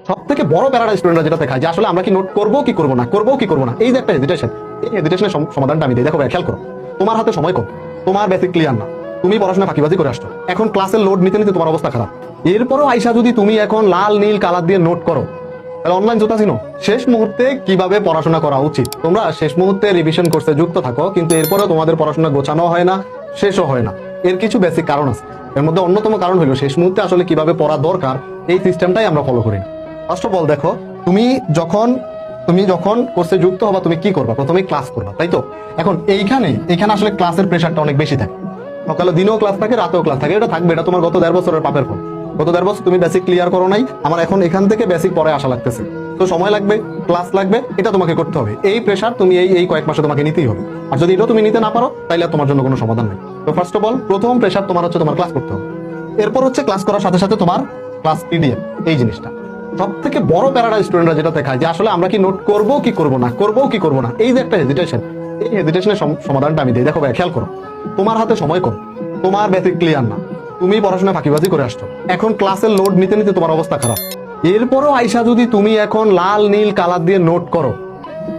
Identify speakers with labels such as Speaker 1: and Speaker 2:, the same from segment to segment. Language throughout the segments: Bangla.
Speaker 1: সব থেকে বড় প্যারাটা স্টুডেন্টরা যেটা দেখায় যে আসলে আমরা কি নোট করবো কি করবো না, করবো কি করবো না, এই যে একটা হেজিটেশন, এই হেজিটেশনের সমাধানটা আমি দিই। দেখো ভাই, খেয়াল করো, তোমার হাতে সময় কম, তোমার বেসিক ক্লিয়ার না, তুমি পড়াশোনা ফাঁকিবাজি করে আসছো, এখন ক্লাসের লোড নিতে নিতে তোমার অবস্থা খারাপ। এরপরও আইসা যদি তুমি এখন লাল নীল কালার দিয়ে নোট করো, তাহলে অনলাইন জোতা চিনো। শেষ মুহূর্তে কিভাবে পড়াশোনা করা উচিত, তোমরা শেষ মুহূর্তে রিভিশন কোর্সে যুক্ত থাকো, কিন্তু এরপরেও তোমাদের পড়াশোনা গোছানো হয় না, শেষও হয় না। এর কিছু বেসিক কারণ আছে। এর মধ্যে অন্যতম কারণ হলো শেষ মুহূর্তে আসলে কিভাবে পড়া দরকার, এই সিস্টেমটাই আমরা ফলো করি না। ফার্স্ট অফ অল দেখো, তুমি যখন কোর্সে যুক্ত হবা, তুমি কি করবা? প্রথমে ক্লাস করবা, তাই তো? এখন এইখানে আসলে ক্লাসের প্রেশারটা অনেক বেশি থাকে। সকালে দিনেও ক্লাস থাকে, রাতেও ক্লাস থাকে, এটা থাকবে। এটা তোমার গত 1.5 বছরের পাপের ফল। গত 1.5 বছর তুমি বেসিক ক্লিয়ার করো নাই, আমার এখন এখান থেকে বেসিক পরে আসা লাগতেছে, তো সময় লাগবে, ক্লাস লাগবে, এটা তোমাকে করতে হবে। এই প্রেশার তুমি এই কয়েক মাসে তোমাকে নিতেই হবে। আর যদি এটা তুমি নিতে না পারো, তাহলে তোমার জন্য কোনো সমাধান নেই। তো ফার্স্ট অফ অল প্রথম প্রেশার তোমার হচ্ছে তোমার ক্লাস করতে হবে। এরপর হচ্ছে ক্লাস করার সাথে সাথে তোমার ক্লাস পিডিএফ, এই জিনিসটা সব থেকে বড় প্যারাডাইজ স্টুডেন্টরা যেটা দেখায় যে আসলে আমরা কি নোট করবো কি করবো না, করবো কি করবো না, এই যে একটা হেজিটেশন, এই হেজিটেশনের সমাধানটা আমি দিই। দেখো ভাই, খেয়াল করো, তোমার হাতে সময় কম, তোমার বেসিক ক্লিয়ার না, তুমি পড়াশোনা ফাঁকিবাজি করে আসছো, এখন ক্লাসের লোড নিতে নিতে তোমার অবস্থা খারাপ। এরপরও আইসা যদি তুমি এখন লাল নীল কালার দিয়ে নোট করো,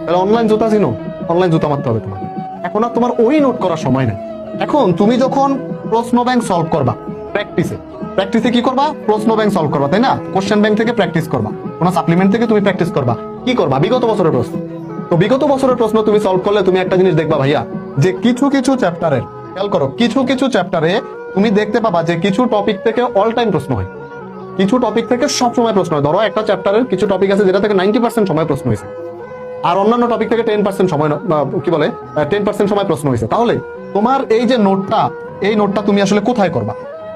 Speaker 1: তাহলে অনলাইন জুতা চিনো, অনলাইন জুতা মারতে হবে তোমাকে। এখন আর তোমার ওই নোট করার সময় নেই। এখন তুমি যখন প্রশ্ন ব্যাংক সলভ করবা, প্র্যাকটিসে কি করবা? প্রশ্ন ব্যাংক সলভ করবা, তাই না? কোশ্চেন ব্যাংক থেকে প্র্যাকটিস করবা, কোনো সাপ্লিমেন্ট থেকে তুমি প্র্যাকটিস করবা। কি করবা? বিগত বছরের প্রশ্ন। তো বিগত বছরের প্রশ্ন তুমি সলভ করলে তুমি একটা জিনিস দেখবা ভাইয়া, যে কিছু চ্যাপ্টারের, খেয়াল করো, কিছু চ্যাপ্টারে তুমি দেখতে পাবা যে কিছু টপিক থেকে অল টাইম প্রশ্ন হয়, কিছু টপিক থেকে সব সময় প্রশ্ন হয়। ধরো একটা চ্যাপ্টারের কিছু টপিক আছে যেটা থেকে 90% সময় প্রশ্ন হয়েছে, আর অন্যান্য টপিক থেকে 10% সময়, 10% সময় প্রশ্ন হয়েছে। তাহলে তোমার এই যে নোটটা, এই নোটটা তুমি আসলে কোথায় করবা?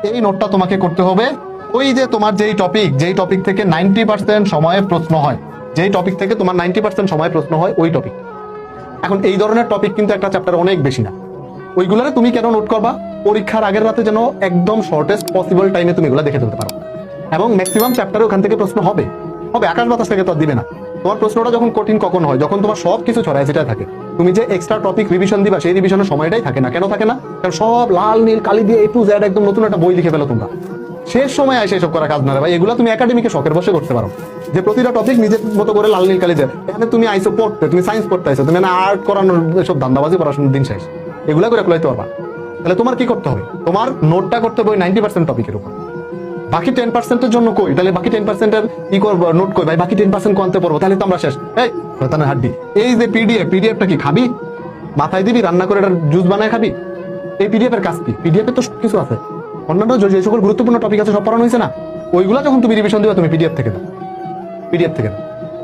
Speaker 1: এই নোটটা তোমাকে করতে হবে ওই যে তোমার যেই টপিক থেকে 90% সময়ে প্রশ্ন হয়, যেই টপিক থেকে তোমার 90% সময় প্রশ্ন হয়, ওই টপিক। এখন এই ধরনের টপিক কিন্তু একটা চ্যাপ্টার অনেক বেশি না, ওইগুলোরে তুমি কেন নোট করবা? পরীক্ষার আগের রাতে যেন একদম শর্টেস্ট পসিবল টাইমে তুমি এগুলো দেখে ফেলতে পারো। এবং ম্যাক্সিমাম চ্যাপ্টারে ওখান থেকে প্রশ্ন হবে, আকাশ বাতাস থেকে তো দিবে না। তোমার প্রশ্নটা যখন কঠিন কখন হয়? যখন তোমার সবকিছু ছড়ায় সেটাই থাকে, তুমি যে এক্সট্রা টপিক রিভিশন দিবা, সেই রিভিশনের সময়টাই থাকে না। কেন থাকে না? কারণ সব লাল নীল কালি দিয়ে A to Z একদম নতুন একটা বই লিখে ফেলো তোমরা। শেষ সময় আসে এসব করা কাজ না রে ভাই। এগুলো তুমি একাডেমিকে শখের বসে করতে পারো, যে প্রতিটা টপিক নিজের মতো করে লাল নীল কালি দেয়। এখানে তুমি আইসো পড়তে, তুমি সায়েন্স পড়তে আইসো, তুমি আর্ট করানোর এসব ধান্দাবাজি পড়াশোনার দিন শেষ। এগুলা করে খুলাইতে পারবা। তাহলে তোমার কি করতে হবে? তোমার নোটটা করতে হবে 90% টপিকের উপর। বাকি 10%-এর জন্য কই? তাহলে বাকি 10%-এর কি করবো? নোট কই ভাই? বাকি 10% কোনতে পড়বো? তাহলে তো আমরা শেষ। এই শয়তানের হাড্ডি, এই যে পিডিএফটা কি খাবি? মাথায় দিবি, রান্না করে এটা জুস বানায় খাবি? এই পিডিএফ এর কাজ কি? পিডিএফ এ তো কিছু আছে, অন্যান্য যে সকল গুরুত্বপূর্ণ টপিক আছে সব পড়ানো হয়েছে না, ওইগুলা যখন তুমি রিভিশন দিবা, তুমি পিডিএফ থেকে দাও।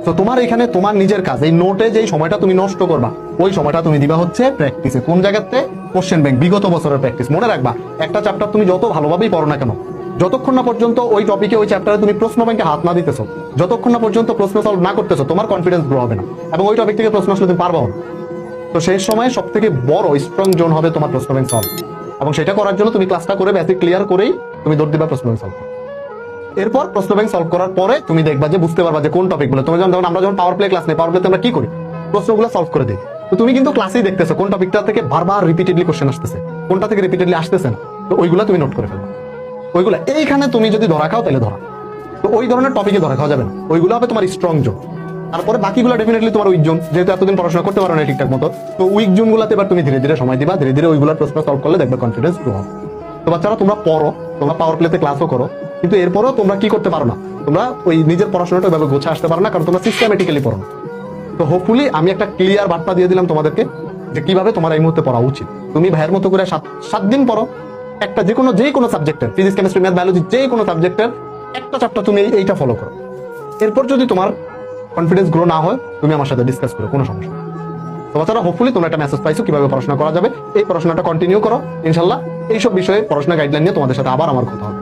Speaker 1: তো তোমার এখানে তোমার নিজের কাজ, এই নোটে যে সময়টা তুমি নষ্ট করবা, ওই সময়টা তুমি দিবা হচ্ছে প্র্যাকটিসে। কোন জায়গাতে? কোশ্চেন ব্যাংক, বিগত বছরের প্র্যাকটিস। মনে রাখবা, একটা চ্যাপ্টার তুমি যত ভালোভাবেই পড়ো না কেন, যতক্ষণ না পর্যন্ত ওই টপিকে, ওই চ্যাপ্টারে তুমি প্রশ্ন ব্যাংকে হাত না দিতেছো, যতক্ষণ না পর্যন্ত প্রশ্ন সলভ না করতেছো, তোমার কনফিডেন্স গ্রো হবে না, এবং ওই টপিক থেকে প্রশ্ন আসলে তুমি পারবো না। তো সেই সময় সব থেকে বড় স্ট্রং জোন হবে তোমার প্রশ্ন ব্যাংক সলভ, এবং সেটা করার জন্য তুমি ক্লাসটা করে বেসিক ক্লিয়ার করেই তুমি দৌড় দিবা প্রশ্ন ব্যাংক সলভ। এরপর প্রশ্ন ব্যাংক সলভ করার পরে তুমি দেখবা যে বুঝতে পারবা যে কোন টপিকগুলো তুমি, যেমন আমরা যখন পাওয়ার প্লে ক্লাস নেই, পাওয়ার প্লেতে আমরা কি করি? প্রশ্নগুলো সলভ করে দিই। তো তুমি কিন্তু ক্লাসেই দেখতেছো কোন টপিকটা থেকে বারবার রিপিটেডলি কোশ্চেন আসতেছে, কোনটা থেকে রিপিটেডলি আসতেছে না। তো ওইগুলা তুমি নোট করে ফেলবা। ওইগুলা এইখানে তুমি যদি ধরা খাও, তাহলে ধরা। তো ওই ধরনের টপিকে ধরা খাওয়া যাবে না, ওইগুলো হবে তোমার স্ট্রং জোন। তারপরে বাকিগুলো ডেফিনেটলি তোমার উইক জোন, যেহেতু এতদিন পড়াশোনা করতে পারো না ঠিকঠাক মতো। তো উইক জোন গুলাতে এবার তুমি ধীরে ধীরে সময় দিবা, ধীরে ধীরে ওইগুলোর প্রশ্ন সলভ করলে দেখবে কনফিডেন্স গ্রো হবে। তো বাচ্চারা, তোমরা পড়ো, তোমরা পাওয়ার প্লেতে ক্লাসও করো, কিন্তু এরপরও তোমরা কি করতে পারো না? তোমরা ওই নিজের পড়াশোনাটা ওইভাবে গোছা আসতে পারো না, কারণ তোমরা সিস্টেমেটিক্যালি পড়ো না। তো হোপফুলি আমি একটা ক্লিয়ার বার্তা দিয়ে দিলাম তোমাদেরকে যে কিভাবে তোমার এই মুহূর্তে পড়া উচিত। তুমি ভাইয়ের মতো করে 7 দিন পড়ো, একটা যে কোনো সাবজেক্টের, ফিজিক্স, কেমিস্ট্রি, ম্যাথ, বায়োলজি, যে কোনো সাবজেক্টের একটা চ্যাপ্টার তুমি এইটা ফলো করো। এরপর যদি তোমার কনফিডেন্স গ্রো না হয়, তুমি আমার সাথে ডিসকাস করো, কোনো সমস্যা নেই। তো বাচ্চারা, হোপফুলি তোমরা একটা মেসেজ পাইছো কিভাবে পড়াশোনা করা যাবে। এই পড়াশোনাটা কন্টিনিউ করো, ইনশাল্লাহ এইসব বিষয়ে পড়াশোনা গাইডলাইন নিয়ে তোমাদের সাথে আবার আমার কথা হবে।